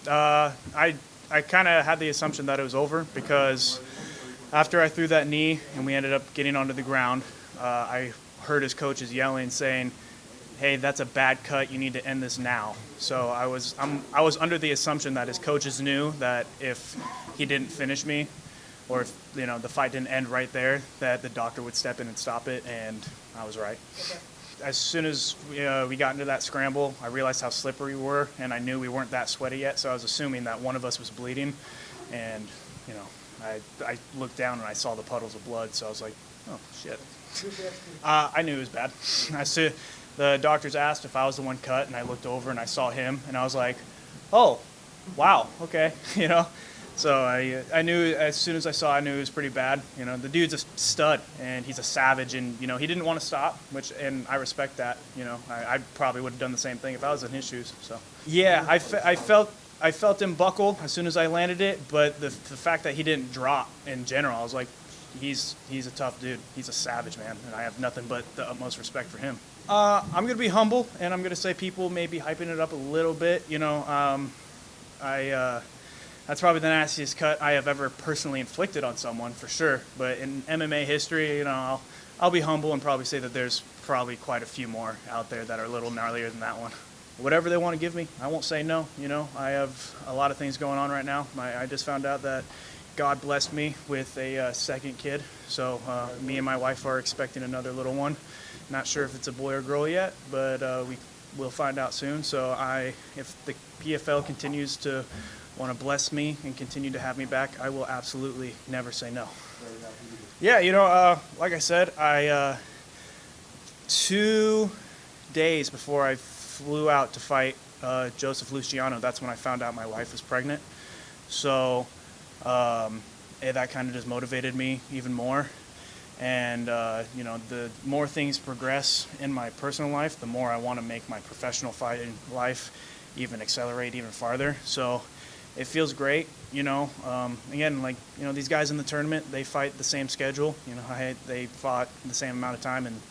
I kind of had the assumption that it was over because after I threw that knee and we ended up getting onto the ground, I heard his coaches yelling, saying, "Hey, that's a bad cut. You need to end this now." So I was under the assumption that his coaches knew that if he didn't finish me, or if the fight didn't end right there, that the doctor would step in and stop it, and I was right. Okay. As soon as we got into that scramble, I realized how slippery we were, and I knew we weren't that sweaty yet, so I was assuming that one of us was bleeding, and I looked down and I saw the puddles of blood, so I was like, oh, shit. I knew it was bad. The doctors asked if I was the one cut, and I looked over and I saw him, and I was like, oh, wow, okay, So I knew as soon as I knew it was pretty bad. The dude's a stud, and he's a savage, and, he didn't want to stop, and I respect that. I probably would have done the same thing if I was in his shoes. So, yeah, I felt him buckle as soon as I landed it, but the fact that he didn't drop in general, I was like, he's a tough dude. He's a savage, man, and I have nothing but the utmost respect for him. I'm going to be humble, and I'm going to say people may be hyping it up a little bit. That's probably the nastiest cut I have ever personally inflicted on someone, for sure. But in MMA history, I'll be humble and probably say that there's probably quite a few more out there that are a little gnarlier than that one. Whatever they want to give me, I won't say no. I have a lot of things going on right now. I just found out that God blessed me with a second kid. So me and my wife are expecting another little one. Not sure if it's a boy or girl yet, but we'll find out soon. So if the PFL continues to want to bless me and continue to have me back, I will absolutely never say no. Yeah, like I said, 2 days before I flew out to fight Joseph Luciano, that's when I found out my wife was pregnant. So that kind of just motivated me even more. And, the more things progress in my personal life, the more I want to make my professional fighting life even accelerate even farther. So it feels great, again, these guys in the tournament, they fight the same schedule. They fought the same amount of time, and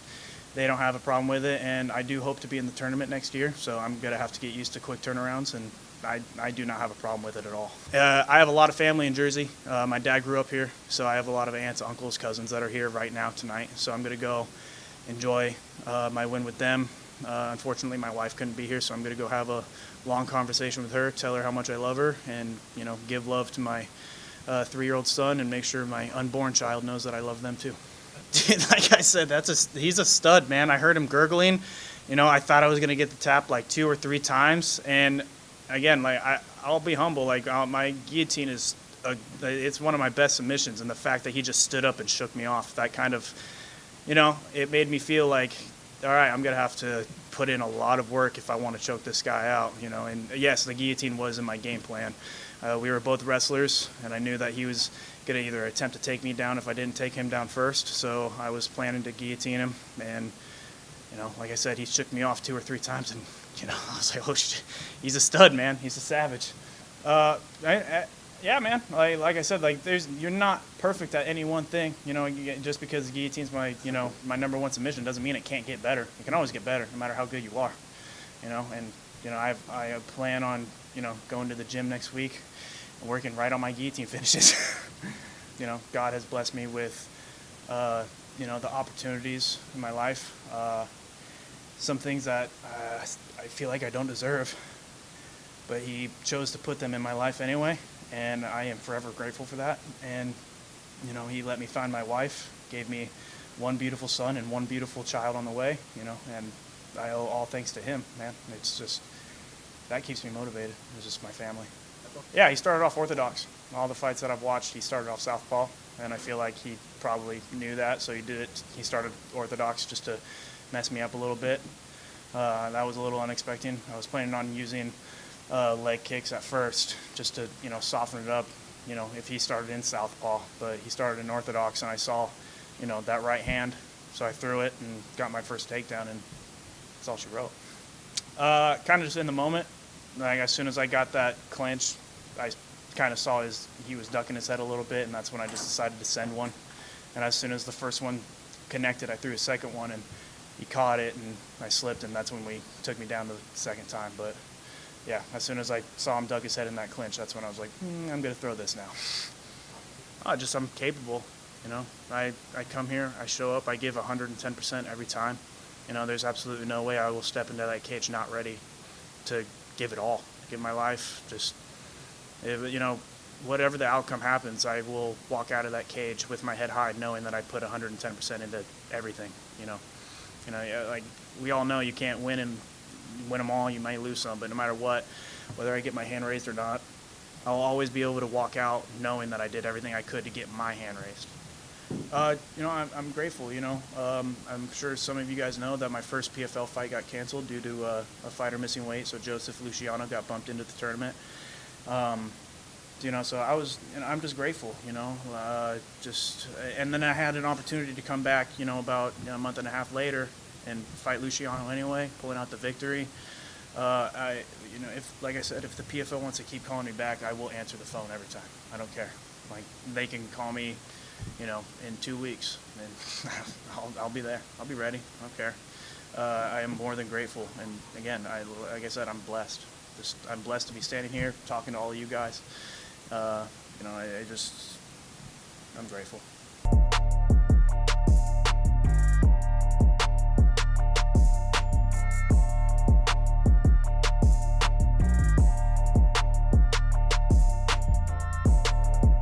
they don't have a problem with it. And I do hope to be in the tournament next year, so I'm going to have to get used to quick turnarounds, and I do not have a problem with it at all. I have a lot of family in Jersey. My dad grew up here, so I have a lot of aunts, uncles, cousins that are here right now tonight. So I'm going to go enjoy my win with them. Unfortunately, my wife couldn't be here, so I'm going to go have a long conversation with her, tell her how much I love her, and give love to my 3-year-old son, and make sure my unborn child knows that I love them too. Like I said, he's a stud, man. I heard him gurgling. I thought I was going to get the tap like 2 or 3 times, and again, I'll be humble. My guillotine it's one of my best submissions, and the fact that he just stood up and shook me off, that kind of, it made me feel like, all right, I'm going to have to put in a lot of work if I want to choke this guy out, and yes, the guillotine was in my game plan. We were both wrestlers, and I knew that he was going to either attempt to take me down if I didn't take him down first, so I was planning to guillotine him, and, like I said, he shook me off 2 or 3 times, and, I was like, oh, shit, he's a stud, man. He's a savage. Yeah, man. Like I said, you're not perfect at any one thing. Just because the guillotine's my number one submission doesn't mean it can't get better. It can always get better, no matter how good you are. I plan on going to the gym next week and working right on my guillotine finishes. God has blessed me with the opportunities in my life. Some things that I feel like I don't deserve, but he chose to put them in my life anyway, and I am forever grateful for that. And he let me find my wife, gave me one beautiful son and one beautiful child on the way, and I owe all thanks to him, man. It's just, that keeps me motivated. It's just my family. Yeah, he started off orthodox. All the fights that I've watched, he started off southpaw, and I feel like he probably knew that, so he started orthodox just to mess me up a little bit. That was a little unexpected. I was planning on using leg kicks at first just to, soften it up, if he started in southpaw, but he started in orthodox, and I saw, that right hand, so I threw it and got my first takedown, and that's all she wrote. Kind of just in the moment, as soon as I got that clinch, I kind of saw he was ducking his head a little bit, and that's when I just decided to send one. And as soon as the first one connected, I threw a second one, and he caught it, and I slipped, and that's when he took me down the second time. But yeah, as soon as I saw him duck his head in that clinch, that's when I was like, I'm going to throw this now. I'm capable, you know. I come here, I show up, I give 110% every time. You know, there's absolutely no way I will step into that cage not ready to give it all, give my life. Just, you know, whatever the outcome happens, I will walk out of that cage with my head high, knowing that I put 110% into everything. You know, like we all know, you can't win them all. You might lose some, but no matter what, whether I get my hand raised or not, I'll always be able to walk out knowing that I did everything I could to get my hand raised. You know, I'm grateful. You know, I'm sure some of you guys know that my first PFL fight got canceled due to a fighter missing weight. So Joseph Luciano got bumped into the tournament. You know, so I'm just grateful. You know, and then I had an opportunity to come back. You know, about a month and a half later and fight Luciano anyway, pulling out the victory. You know, like I said, if the PFL wants to keep calling me back, I will answer the phone every time. I don't care. Like, they can call me, you know, in 2 weeks, and I'll be there. I'll be ready. I don't care. I am more than grateful, and again, like I said, I'm blessed. I'm blessed to be standing here talking to all of you guys. You know, I'm grateful.